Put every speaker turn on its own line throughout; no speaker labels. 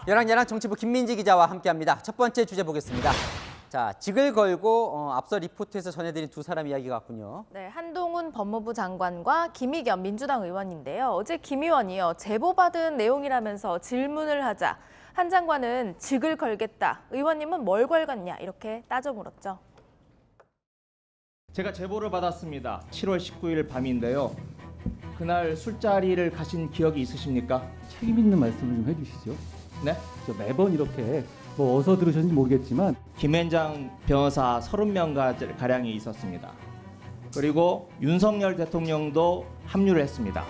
열왕 정치부 김민지 기자와 함께합니다. 첫 번째 주제 보겠습니다. 자, 직을 걸고 앞서 리포트에서 전해드린 두 사람 이야기가 왔군요.
네, 한동훈 법무부 장관과 김의겸 민주당 의원인데요. 어제 김 의원이요, 제보받은 내용이라면서 질문을 하자 한 장관은 직을 걸겠다, 의원님은 뭘 걸겠냐 이렇게 따져 물었죠.
제가 제보를 받았습니다. 7월 19일 밤인데요. 그날 술자리를 가신 기억이 있으십니까?
책임 있는 말씀을 좀 해주시죠.
네?
저 매번 이렇게 뭐 어디서 들으셨는지 모르겠지만
김앤장 변호사 30명 가량이 있었습니다. 그리고 윤석열 대통령도 합류를 했습니다.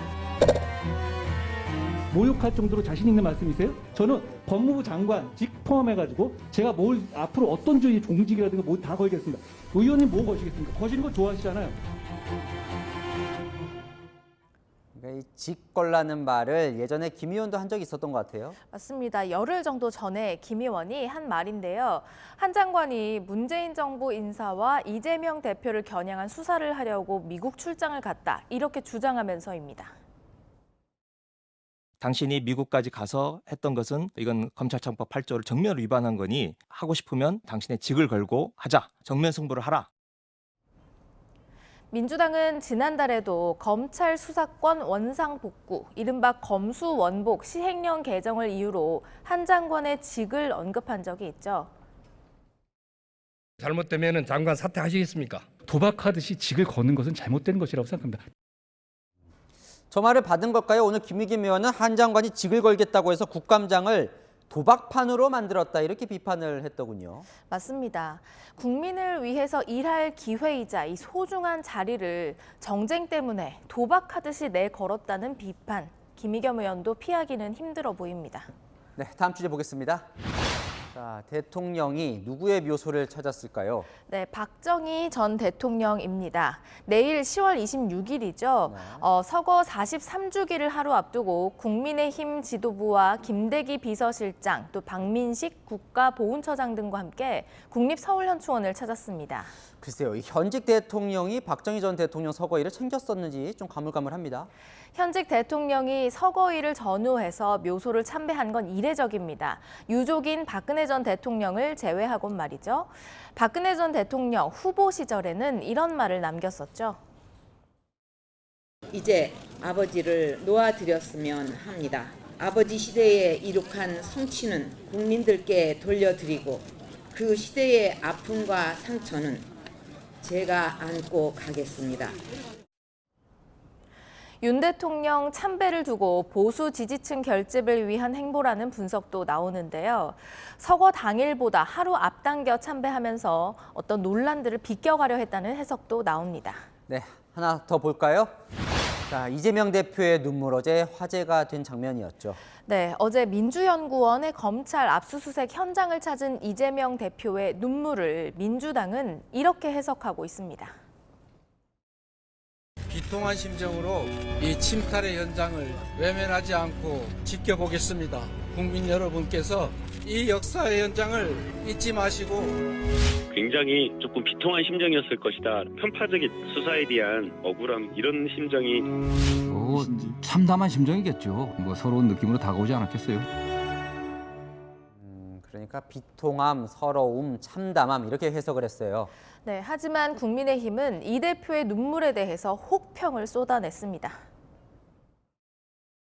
모욕할 정도로 자신 있는 말씀이세요? 저는 법무부 장관직 포함해가지고 제가 뭘 앞으로 어떤 주의 종직이라든가 뭐 다 걸겠습니다. 의원님 뭐 거시겠습니까? 거시는 거 좋아하시잖아요.
그러니까 이 직 걸라는 말을 예전에 김 의원도 한 적이 있었던 것 같아요.
맞습니다. 열흘 정도 전에 김 의원이 한 말인데요. 한 장관이 문재인 정부 인사와 이재명 대표를 겨냥한 수사를 하려고 미국 출장을 갔다, 이렇게 주장하면서입니다.
당신이 미국까지 가서 했던 것은 이건 검찰청법 8조를 정면으로 위반한 거니 하고 싶으면 당신의 직을 걸고 하자. 정면 승부를 하라.
민주당은 지난달에도 검찰 수사권 원상 복구, 이른바 검수원복 시행령 개정을 이유로 한 장관의 직을 언급한 적이 있죠.
잘못되면 장관 사퇴하시겠습니까?
도박하듯이 직을 거는 것은 잘못된 것이라고 생각합니다.
저 말을 받은 걸까요? 오늘 김의겸 의원은 한 장관이 직을 걸겠다고 해서 국감장을 도박판으로 만들었다, 이렇게 비판을 했더군요.
맞습니다. 국민을 위해서 일할 기회이자 이 소중한 자리를 정쟁 때문에 도박하듯이 내걸었다는 비판. 김의겸 의원도 피하기는 힘들어 보입니다.
네, 다음 주제 보겠습니다. 자, 대통령이 누구의 묘소를 찾았을까요?
네, 박정희 전 대통령입니다. 내일 10월 26일이죠. 서거 43주기를 하루 앞두고 국민의힘 지도부와 김대기 비서실장, 또 박민식 국가보훈처장 등과 함께 국립서울현충원을 찾았습니다.
글쎄요, 이 현직 대통령이 박정희 전 대통령 서거일을 챙겼었는지 좀 가물가물합니다.
현직 대통령이 서거일을 전후해서 묘소를 참배한 건 이례적입니다. 유족인 박근혜 전 대통령을 제외하곤 말이죠. 박근혜 전 대통령 후보 시절에는 이런 말을 남겼었죠.
이제 아버지를 놓아드렸으면 합니다. 아버지 시대에 이룩한 성취는 국민들께 돌려드리고 그 시대의 아픔과 상처는 제가 안고 가겠습니다.
윤 대통령 참배를 두고 보수 지지층 결집을 위한 행보라는 분석도 나오는데요. 서거 당일보다 하루 앞당겨 참배하면서 어떤 논란들을 비껴가려 했다는 해석도 나옵니다.
네, 하나 더 볼까요? 자, 이재명 대표의 눈물, 어제 화제가 된 장면이었죠.
네, 어제 민주연구원의 검찰 압수수색 현장을 찾은 이재명 대표의 눈물을 민주당은 이렇게 해석하고 있습니다.
비통한 심정으로 이 침탈의 현장을 외면하지 않고 지켜보겠습니다. 국민 여러분께서 이 역사의 현장을 잊지 마시고
굉장히 조금 비통한 심정이었을 것이다. 편파적인 수사에 대한 억울함, 이런 심정이
참담한 심정이겠죠. 뭐 서러운 느낌으로 다가오지 않았겠어요.
그러니까 비통함, 서러움, 참담함, 이렇게 해석을 했어요.
네, 하지만 국민의힘은 이 대표의 눈물에 대해서 혹평을 쏟아냈습니다.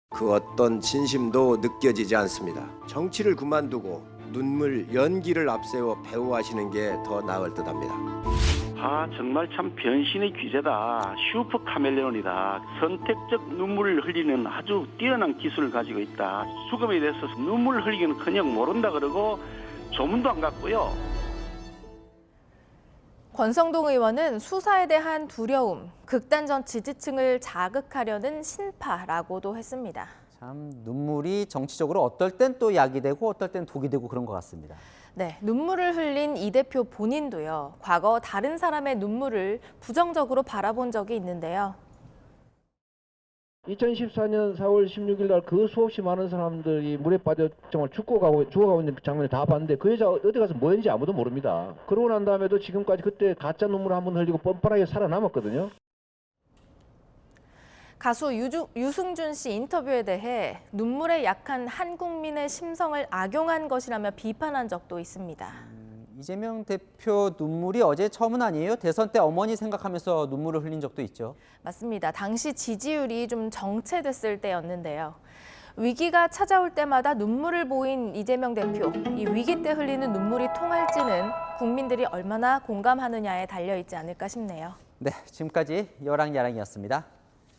그 어떤 진심도 느껴지지 않습니다. 정치를 그만두고 눈물, 연기를 앞세워 배우하시는 게 더 나을 듯합니다.
정말 참 변신의 귀재다. 슈퍼 카멜레온이다. 선택적 눈물을 흘리는 아주 뛰어난 기술을 가지고 있다. 수금에 대해서 눈물을 흘리기는커녕 모른다 그러고 조문도 안 갔고요.
권성동 의원은 수사에 대한 두려움, 극단적 지지층을 자극하려는 신파라고도 했습니다.
참 눈물이 정치적으로 어떨 땐 또 약이 되고 어떨 땐 독이 되고 그런 것 같습니다.
네, 눈물을 흘린 이 대표 본인도요, 과거 다른 사람의 눈물을 부정적으로 바라본 적이 있는데요.
2014년 4월 16일 날 그 수없이 많은 사람들이 물에 빠져 정말 죽어가고 있는 장면을 다 봤는데 그 여자 어디 가서 뭐 했는지 아무도 모릅니다. 그러고 난 다음에도 지금까지 그때 가짜 눈물 한번 흘리고 뻔뻔하게 살아남았거든요.
가수 유승준 씨 인터뷰에 대해 눈물에 약한 한 국민의 심성을 악용한 것이라며 비판한 적도 있습니다.
이재명 대표 눈물이 어제 처음은 아니에요? 대선 때 어머니 생각하면서 눈물을 흘린 적도 있죠.
맞습니다. 당시 지지율이 좀 정체됐을 때였는데요. 위기가 찾아올 때마다 눈물을 보인 이재명 대표. 이 위기 때 흘리는 눈물이 통할지는 국민들이 얼마나 공감하느냐에 달려있지 않을까 싶네요.
네, 지금까지 여랑야랑이었습니다.